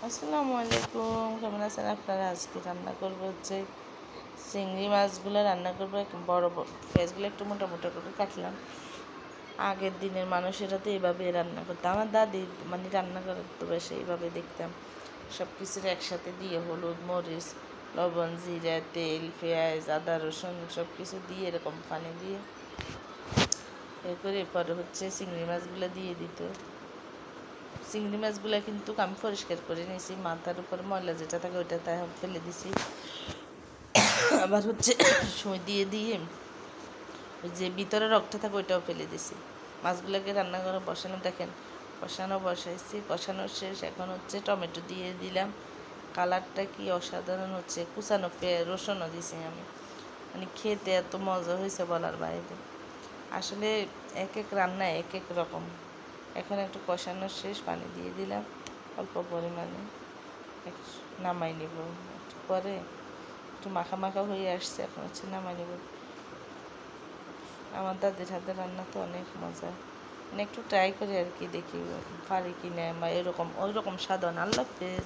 আসসালামু আলাইকুম, কেমন আছেন আপনারা? আজকে রান্না করবো হচ্ছে চিংড়ি মাছগুলো রান্না করবো। বড় বড় পেঁয়াজগুলো একটু মোটা মোটা করে কাটলাম। আগের দিনের মানুষেরা তো এইভাবে রান্না করতো, আমার দাদি মানে রান্না করতো বেশ এইভাবে দেখতাম। সব কিছুর একসাথে দিয়ে হলুদ, মরিচ, লবণ, জিরা, তেল, পেঁয়াজ, আদা, রসুন সব কিছু দিয়ে এরকম পানি দিয়ে এ করে পরে হচ্ছে চিংড়ি মাছগুলো দিয়ে দিত। চিংড়ি মাছগুলো কিন্তু আমি পরিষ্কার করে নিয়েছি, মাথার উপর ময়লা যেটা থাকে ওইটা তাই ফেলে দিছি। আবার হচ্ছে সুই দিয়ে দিয়ে ওই যে ভিতরে রক্তটা থাকে ওইটাও ফেলে দিছি। মাছগুলোকে রান্না করে বসানো, দেখেন বসাইছি, কষানো শেষ। এখন হচ্ছে টমেটো দিয়ে দিলাম। কালারটা কি অসাধারণ হচ্ছে। কুচানো রসুনও দিছি আমি, মানে খেতে এত মজা হয়েছে বলার বাইরে। আসলে এক এক রান্না এক এক রকম। এখন একটু কষানো শেষ, পানি দিয়ে দিলাম অল্প পরিমাণে, নামাই নিব একটু পরে। একটু মাখা মাখা হয়ে আসছে, এখন হচ্ছে নামাই নিব। আমার দাদির হাতে রান্না তো অনেক মজা, মানে একটু ট্রাই করি আর কি, দেখি পারি কি না, বা এরকম ওই রকম স্বাদ। আল্লাহ হাফেজ।